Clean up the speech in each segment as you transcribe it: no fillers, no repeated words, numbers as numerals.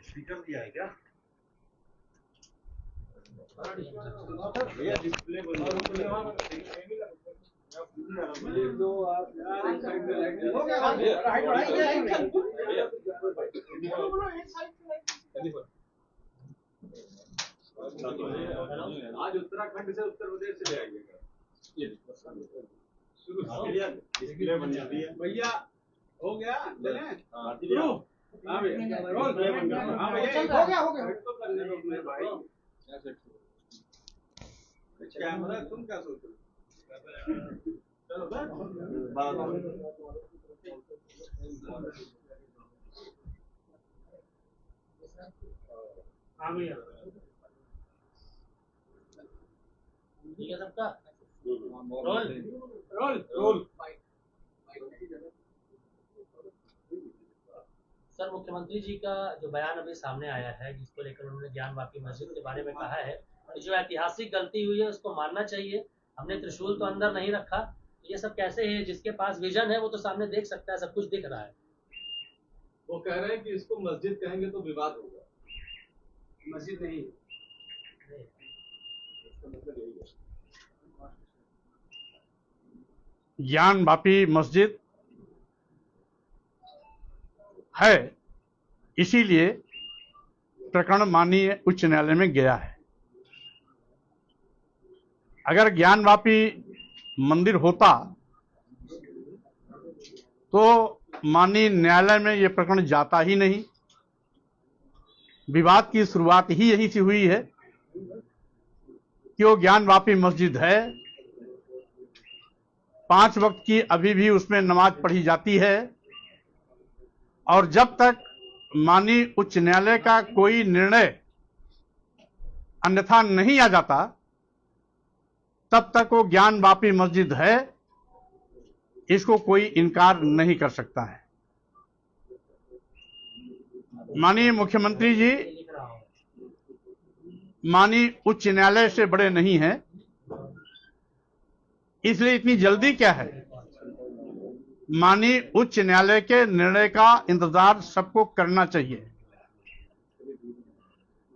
Speaker दिया है क्या? डिस्प्ले दो आप आज उत्तराखंड से उत्तर प्रदेश से ले आइएगा। डिस्प्ले बन जाती है भैया। हो गया चले कैमरा तुम क्या सोच रहे हो? चलो ठीक है सबका रोल रोल रोल। सर, मुख्यमंत्री जी का जो बयान अभी सामने आया है, जिसको लेकर उन्होंने ज्ञानवापी मस्जिद के बारे में कहा है, जो ऐतिहासिक गलती हुई है उसको मानना चाहिए। हमने त्रिशूल तो अंदर नहीं रखा। ये सब कैसे है? जिसके पास विजन है वो तो सामने देख सकता है, सब कुछ दिख रहा है। वो कह रहे हैं कि इसको मस्जिद कहेंगे तो विवाद होगा। मस्जिद नहीं, ज्ञानवापी मस्जिद है, इसीलिए प्रकरण माननीय उच्च न्यायालय में गया है। अगर ज्ञानवापी मंदिर होता तो माननीय न्यायालय में यह प्रकरण जाता ही नहीं। विवाद की शुरुआत ही यहीं से हुई है कि वो ज्ञानवापी मस्जिद है, 5 वक्त की अभी भी उसमें नमाज पढ़ी जाती है, और जब तक माननीय उच्च न्यायालय का कोई निर्णय अन्यथा नहीं आ जाता तब तक वो ज्ञानवापी मस्जिद है, इसको कोई इनकार नहीं कर सकता है। माननीय मुख्यमंत्री जी माननीय उच्च न्यायालय से बड़े नहीं हैं, इसलिए इतनी जल्दी क्या है। माननीय उच्च न्यायालय के निर्णय का इंतजार सबको करना चाहिए।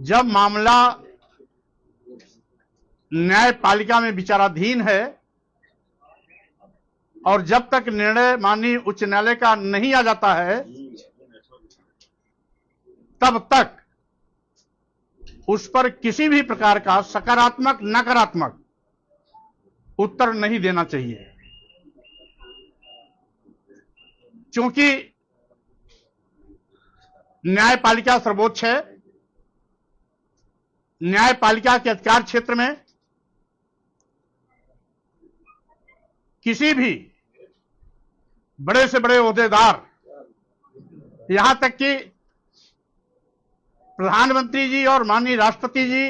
जब मामला न्यायपालिका में विचाराधीन है और जब तक निर्णय माननीय उच्च न्यायालय का नहीं आ जाता है तब तक उस पर किसी भी प्रकार का सकारात्मक नकारात्मक उत्तर नहीं देना चाहिए, क्योंकि न्यायपालिका सर्वोच्च है। न्यायपालिका के अधिकार क्षेत्र में किसी भी बड़े से बड़े ओहदेदार, यहां तक कि प्रधानमंत्री जी और माननीय राष्ट्रपति जी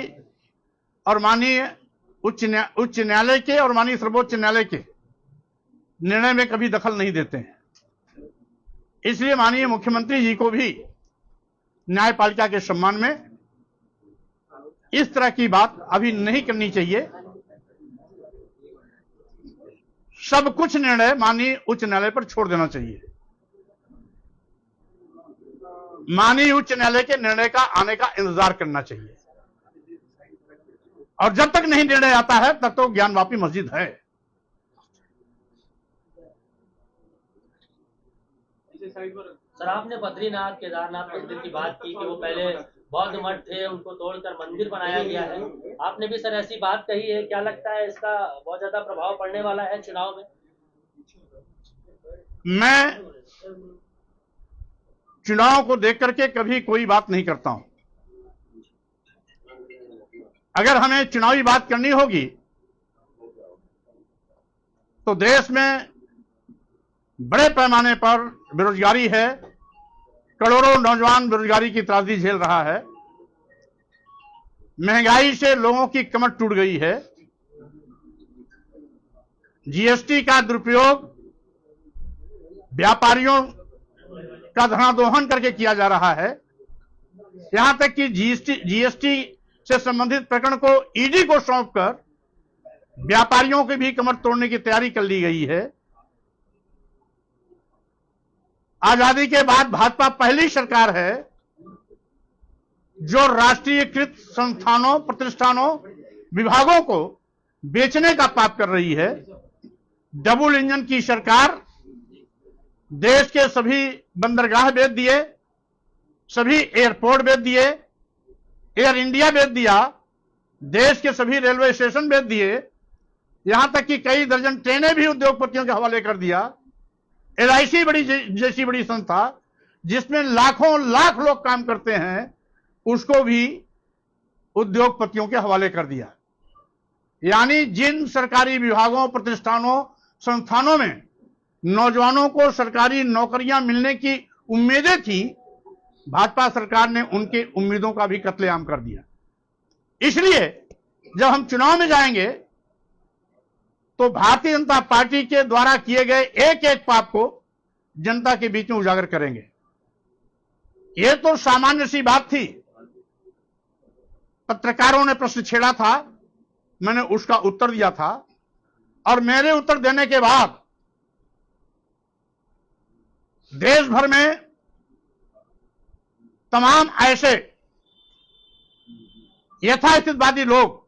और माननीय उच्च न्यायालय के और माननीय सर्वोच्च न्यायालय के निर्णय में कभी दखल नहीं देते हैं। इसलिए माननीय मुख्यमंत्री जी को भी न्यायपालिका के सम्मान में इस तरह की बात अभी नहीं करनी चाहिए। सब कुछ निर्णय माननीय उच्च न्यायालय पर छोड़ देना चाहिए। माननीय उच्च न्यायालय के निर्णय का आने का इंतजार करना चाहिए, और जब तक नहीं निर्णय आता है तब तो ज्ञानवापी मस्जिद है। सर, आपने बद्रीनाथ केदारनाथ मंदिर की बात की कि वो पहले बौद्ध मठ थे, उनको तोड़कर मंदिर बनाया गया है। आपने भी सर ऐसी बात कही है, क्या लगता है इसका बहुत ज्यादा प्रभाव पड़ने वाला है चुनाव में? मैं चुनाव को देख करके कभी कोई बात नहीं करता हूं। अगर हमें चुनावी बात करनी होगी तो देश में बड़े पैमाने पर बेरोजगारी है, करोड़ों नौजवान बेरोजगारी की त्रासदी झेल रहा है, महंगाई से लोगों की कमर टूट गई है, जीएसटी का दुरुपयोग व्यापारियों का धनादोहन करके किया जा रहा है, यहां तक कि जीएसटी से संबंधित प्रकरण को ईडी को सौंपकर व्यापारियों की भी कमर तोड़ने की तैयारी कर ली गई है। आजादी के बाद भाजपा पहली सरकार है जो राष्ट्रीयकृत संस्थानों, प्रतिष्ठानों, विभागों को बेचने का पाप कर रही है। डबल इंजन की सरकार देश के सभी बंदरगाह बेच दिए, सभी एयरपोर्ट बेच दिए, एयर इंडिया बेच दिया, देश के सभी रेलवे स्टेशन बेच दिए, यहां तक कि कई दर्जन ट्रेनें भी उद्योगपतियों के हवाले कर दिया। LIC जैसी बड़ी संस्था जिसमें लाखों लाख लोग काम करते हैं, उसको भी उद्योगपतियों के हवाले कर दिया। यानी जिन सरकारी विभागों, प्रतिष्ठानों, संस्थानों में नौजवानों को सरकारी नौकरियां मिलने की उम्मीदें थी, भाजपा सरकार ने उनके उम्मीदों का भी कत्लेआम कर दिया। इसलिए जब हम चुनाव में जाएंगे तो भारतीय जनता पार्टी के द्वारा किए गए एक एक पाप को जनता के बीच में उजागर करेंगे। यह तो सामान्य सी बात थी। पत्रकारों ने प्रश्न छेड़ा था, मैंने उसका उत्तर दिया था, और मेरे उत्तर देने के बाद देश भर में तमाम ऐसे यथास्थितवादी लोग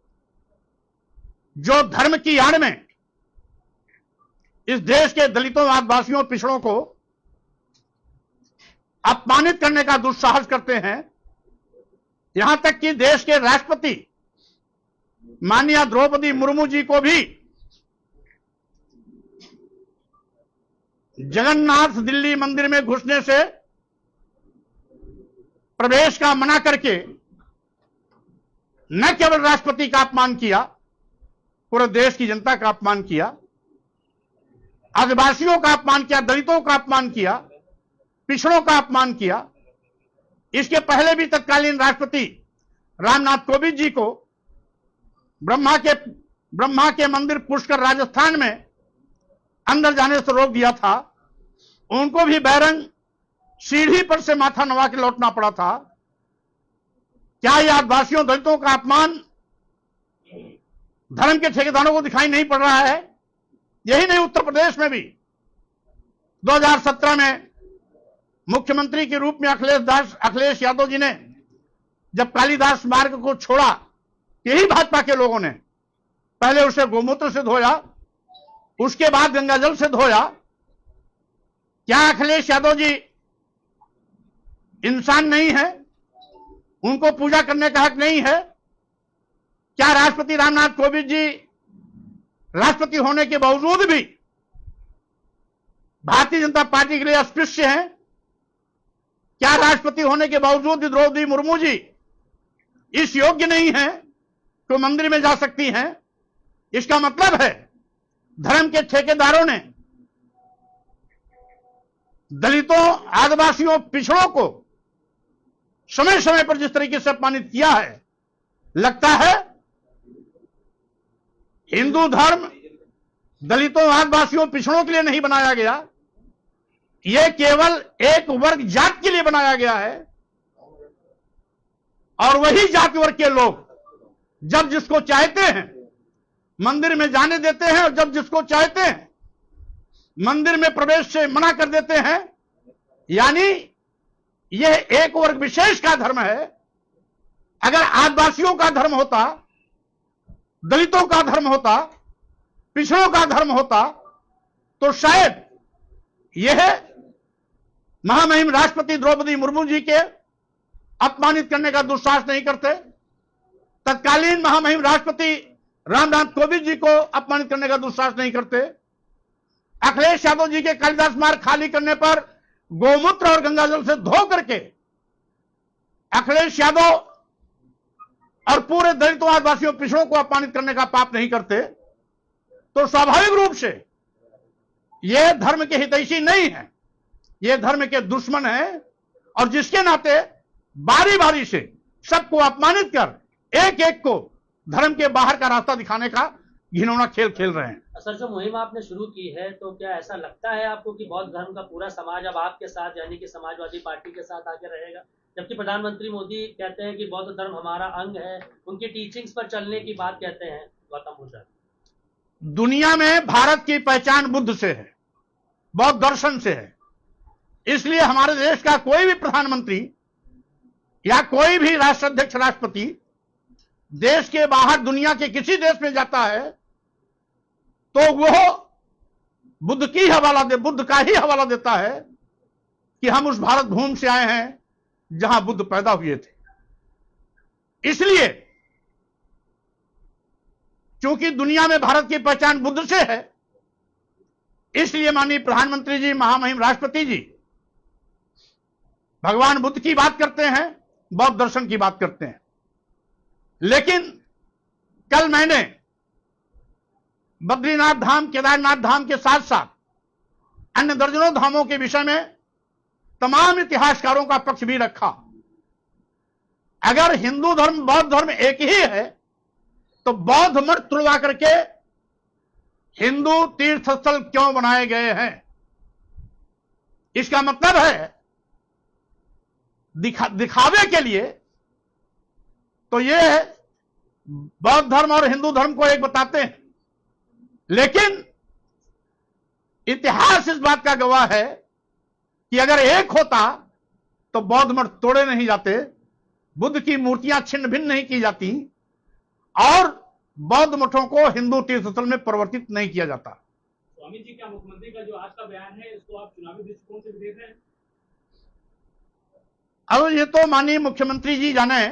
जो धर्म की आड़ में इस देश के दलितों, आदिवासियों, पिछड़ों को अपमानित करने का दुस्साहस करते हैं, यहां तक कि देश के राष्ट्रपति माननीय द्रौपदी मुर्मू जी को भी जगन्नाथ दिल्ली मंदिर में घुसने से प्रवेश का मना करके न केवल राष्ट्रपति का अपमान किया, पूरे देश की जनता का अपमान किया, आदिवासियों का अपमान किया, दलितों का अपमान किया, पिछड़ों का अपमान किया। इसके पहले भी तत्कालीन राष्ट्रपति रामनाथ कोविंद जी को ब्रह्मा के मंदिर पुष्कर राजस्थान में अंदर जाने से रोक दिया था। उनको भी बैरंग सीढ़ी पर से माथा नवा के लौटना पड़ा था। क्या यह आदिवासियों, दलितों का अपमान धर्म के ठेकेदारों को दिखाई नहीं पड़ रहा है? यही नहीं, उत्तर प्रदेश में भी 2017 में मुख्यमंत्री के रूप में अखिलेश यादव जी ने जब कालिदास मार्ग को छोड़ा, यही भाजपा के लोगों ने पहले उसे गोमूत्र से धोया, उसके बाद गंगाजल से धोया। क्या अखिलेश यादव जी इंसान नहीं है? उनको पूजा करने का हक नहीं है? क्या राष्ट्रपति रामनाथ कोविंद जी राष्ट्रपति होने के बावजूद भी भारतीय जनता पार्टी के लिए अस्पृश्य हैं? क्या राष्ट्रपति होने के बावजूद भी द्रौपदी मुर्मू जी इस योग्य नहीं है तो मंदिर में जा सकती हैं? इसका मतलब है धर्म के ठेकेदारों ने दलितों, आदिवासियों, पिछड़ों को समय समय पर जिस तरीके से अपमानित किया है, लगता है हिंदू धर्म दलितों, आदिवासियों, पिछड़ों के लिए नहीं बनाया गया, यह केवल एक वर्ग जात के लिए बनाया गया है। और वही जाति वर्ग के लोग जब जिसको चाहते हैं मंदिर में जाने देते हैं, और जब जिसको चाहते हैं मंदिर में प्रवेश से मना कर देते हैं। यानी यह एक वर्ग विशेष का धर्म है। अगर आदिवासियों का धर्म होता, दलितों का धर्म होता, पिछड़ों का धर्म होता, तो शायद यह महामहिम राष्ट्रपति द्रौपदी मुर्मू जी के अपमानित करने का दुस्साहस नहीं करते, तत्कालीन महामहिम राष्ट्रपति रामनाथ कोविंद जी को अपमानित करने का दुस्साहस नहीं करते, अखिलेश यादव जी के कालिदास मार्ग खाली करने पर गोमूत्र और गंगाजल से धो करके अखिलेश यादव और पूरे दलितों, आदिवासियों, पिछड़ों को अपमानित करने का पाप नहीं करते, तो स्वाभाविक रूप से यह धर्म के हितैषी नहीं है, यह धर्म के दुश्मन है। और जिसके नाते बारी बारी से सबको अपमानित कर एक एक को धर्म के बाहर का रास्ता दिखाने का घिनौना खेल खेल रहे हैं। सर, जो मुहिम आपने शुरू की है, तो क्या ऐसा लगता है आपको कि बौद्ध धर्म का पूरा समाज अब आपके साथ, यानी कि समाजवादी पार्टी के साथ आगे रहेगा? जबकि प्रधानमंत्री मोदी कहते हैं कि बौद्ध धर्म हमारा अंग है, उनकी टीचिंग्स पर चलने की बात कहते हैं गौतम बुद्ध। दुनिया में भारत की पहचान बुद्ध से है, बौद्ध दर्शन से है। इसलिए हमारे देश का कोई भी प्रधानमंत्री या कोई भी राष्ट्राध्यक्ष राष्ट्रपति देश के बाहर दुनिया के किसी देश में जाता है तो वो बुद्ध का ही हवाला देता है कि हम उस भारत भूमि से आए हैं जहां बुद्ध पैदा हुए थे। इसलिए क्योंकि दुनिया में भारत की पहचान बुद्ध से है, इसलिए माननीय प्रधानमंत्री जी, महामहिम राष्ट्रपति जी भगवान बुद्ध की बात करते हैं, बौद्ध दर्शन की बात करते हैं। लेकिन कल मैंने बद्रीनाथ धाम, केदारनाथ धाम के साथ साथ अन्य दर्जनों धामों के विषय में तमाम इतिहासकारों का पक्ष भी रखा। अगर हिंदू धर्म बौद्ध धर्म एक ही है तो बौद्ध मठ तुड़वा करके हिंदू तीर्थ स्थल क्यों बनाए गए हैं? इसका मतलब है दिखावे के लिए तो ये बौद्ध धर्म और हिंदू धर्म को एक बताते हैं, लेकिन इतिहास इस बात का गवाह है कि अगर एक होता तो बौद्ध मठ तोड़े नहीं जाते, बुद्ध की मूर्तियां छिन्न भिन्न नहीं की जाती और बौद्ध मठों को हिंदू तीर्थस्थल में परिवर्तित नहीं किया जाता। स्वामी जी, क्या मुख्यमंत्री का जो आज का बयान है इसको आप चुनावी दृष्टिकोण से भी देख रहे हैं? अब ये तो माननीय मुख्यमंत्री जी जाने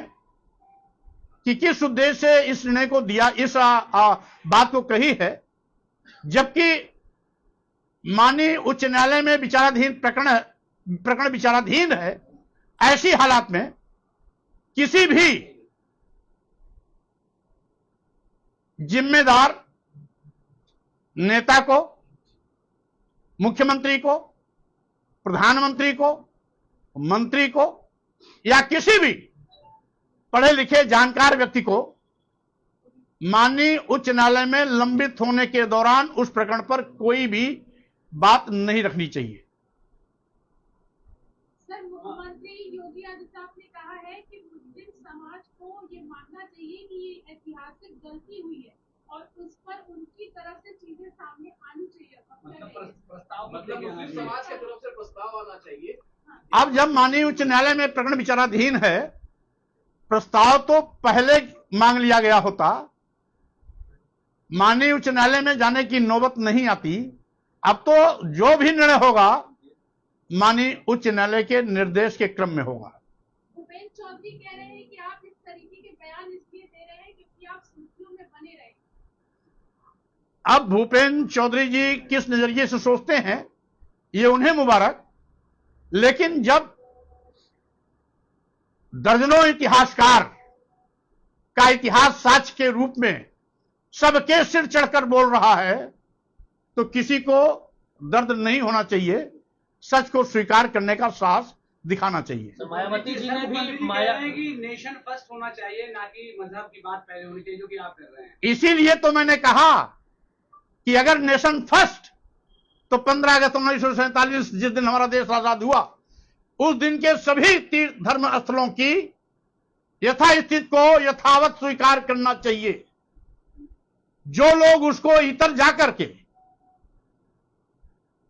कि किस उद्देश्य से इस निर्णय को दिया, इस बात को कही है। जबकि माननीय उच्च न्यायालय में विचाराधीन प्रकरण विचाराधीन है, ऐसी हालात में किसी भी जिम्मेदार नेता को, मुख्यमंत्री को, प्रधानमंत्री को, मंत्री को या किसी भी पढ़े लिखे जानकार व्यक्ति को माननीय उच्च न्यायालय में लंबित होने के दौरान उस प्रकरण पर कोई भी बात नहीं रखनी चाहिए। सर, मुख्यमंत्री योगी आदित्यनाथ ने कहा है कि मुस्लिम समाज को ये मानना चाहिए कि ये ऐतिहासिक गलती हुई है और उस पर उनकी तरफ से चीजें सामने आनी चाहिए। मतलब मुस्लिम समाज की तरफ से प्रस्ताव आना चाहिए। अब जब माननीय उच्च न्यायालय में प्रकरण विचाराधीन है, प्रस्ताव तो पहले मांग लिया गया होता, माननीय उच्च न्यायालय में जाने की नौबत नहीं आती। अब तो जो भी निर्णय होगा माननीय उच्च न्यायालय के निर्देश के क्रम में होगा। भूपेंद्र चौधरी कह रहे हैं कि आप इस तरीके के बयान इसलिए दे रहे हैं क्योंकि आप सुर्खियों में बने रहे। अब भूपेंद्र चौधरी जी किस नजरिए से सोचते हैं ये उन्हें मुबारक, लेकिन जब दर्जनों इतिहासकार का इतिहास साक्ष्य के रूप में सबके सिर चढ़कर बोल रहा है तो किसी को दर्द नहीं होना चाहिए, सच को स्वीकार करने का साहस दिखाना चाहिए। तो मायावती जी ने भी कि नेशन फर्स्ट होना चाहिए, ना कि मजहब की बात पहले होनी चाहिए, जो कि आप कर रहे हैं। इसीलिए तो मैंने कहा कि अगर नेशन फर्स्ट तो 15 अगस्त 1947 जिस दिन हमारा देश आजाद हुआ उस दिन के सभी तीर्थ धर्म स्थलों की यथास्थिति को यथावत स्वीकार करना चाहिए। जो लोग उसको इतर जाकर के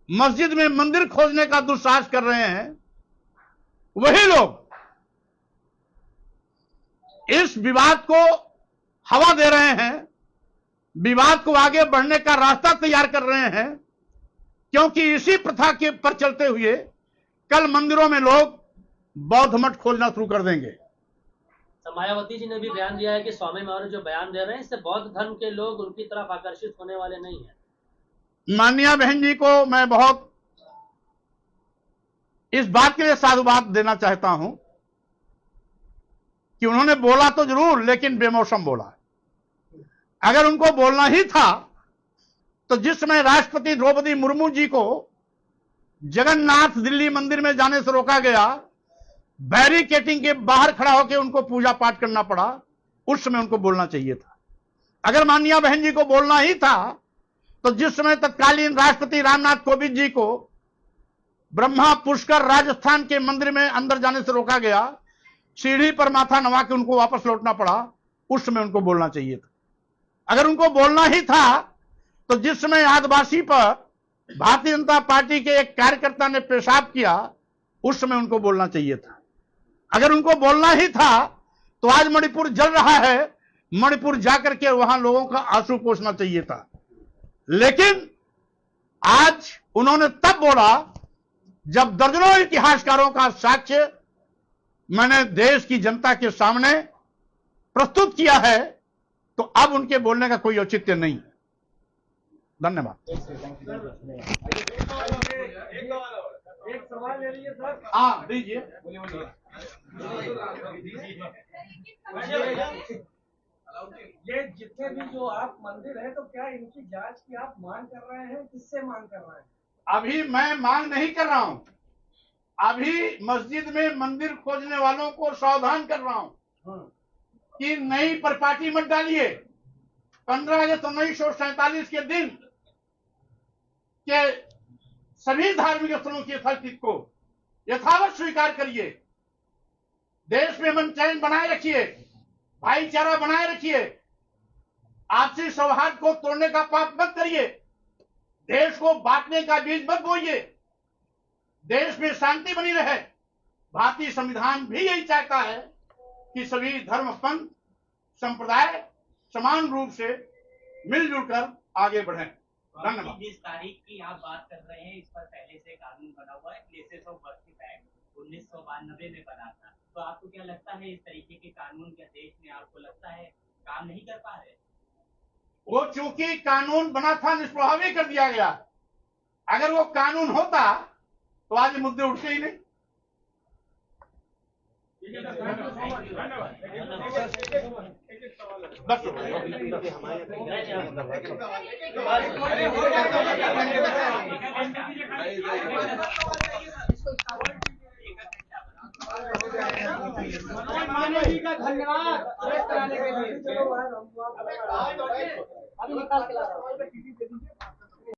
मस्जिद में मंदिर खोजने का दुस्साहस कर रहे हैं, वही लोग इस विवाद को हवा दे रहे हैं, विवाद को आगे बढ़ने का रास्ता तैयार कर रहे हैं, क्योंकि इसी प्रथा के पर चलते हुए कल मंदिरों में लोग बौद्ध मठ खोलना शुरू कर देंगे। तो मायावती जी ने भी बयान दिया है कि स्वामी मौर्य जो बयान दे रहे हैं इससे बौद्ध धर्म के लोग उनकी तरफ आकर्षित होने वाले नहीं हैं। माननीय बहन जी को मैं बहुत इस बात के लिए साधुवाद देना चाहता हूं कि उन्होंने बोला तो जरूर लेकिन बेमौसम बोला। अगर उनको बोलना ही था तो जिस समय राष्ट्रपति द्रौपदी मुर्मू जी को जगन्नाथ दिल्ली मंदिर में जाने से रोका गया, बैरिकेटिंग के बाहर खड़ा होकर उनको पूजा पाठ करना पड़ा, उस समय उनको बोलना चाहिए था। अगर माननीय बहन जी को बोलना ही था तो जिस समय तत्कालीन राष्ट्रपति रामनाथ कोविंद जी को ब्रह्मा पुष्कर राजस्थान के मंदिर में अंदर जाने से रोका गया, सीढ़ी पर माथा नमा के उनको वापस लौटना पड़ा, उस समय उनको बोलना चाहिए था। अगर उनको बोलना ही था तो जिस समय आदिवासी पर भारतीय जनता पार्टी के एक कार्यकर्ता ने पेशाब किया, उस समय उनको बोलना चाहिए था। अगर उनको बोलना ही था तो आज मणिपुर जल रहा है, मणिपुर जाकर के वहां लोगों का आंसू पोंछना चाहिए था। लेकिन आज उन्होंने तब बोला जब दर्जनों इतिहासकारों का साक्ष्य मैंने देश की जनता के सामने प्रस्तुत किया है, तो अब उनके बोलने का कोई औचित्य नहीं। धन्यवाद। एक सवाल ले लीजिए सर। हाँ दीजिए। ये जितने भी जो आप मंदिर है, तो क्या इनकी जांच की आप मांग कर रहे हैं? किससे मांग कर रहे हैं? अभी मैं मांग नहीं कर रहा हूं, अभी मस्जिद में मंदिर खोजने वालों को सावधान कर रहा हूं कि नई परिपाटी मत डालिए। 15 अगस्त 1947 के दिन के सभी धार्मिक स्थलों के अस्तित्व को यथावत स्वीकार करिए। देश में अमन चैन बनाए रखिए, भाईचारा बनाए रखिए, आपसी सौहार्द को तोड़ने का पाप मत करिए, देश को बांटने का बीज मत बोइए, देश में शांति बनी रहे। भारतीय संविधान भी यही चाहता है कि सभी धर्म, पंथ, संप्रदाय समान रूप से मिलजुल कर आगे बढ़ें। धन्यवाद। जिस तारीख की आप बात कर रहे हैं, इस पर पहले से कानून बना हुआ है, प्लेसेस ऑफ वर्शिप एक्ट 1992 में बना था। तो आपको क्या लगता है इस तरीके के कानून क्या देश में आपको लगता है काम नहीं कर पा रहे? वो चूंकि कानून बना था निष्प्रभावी कर दिया गया। अगर वो कानून होता तो आज ये मुद्दे उठते ही नहीं। मानव जी का धन्यवाद कराने के लिए। अभी निकाल के ला रहा हूं।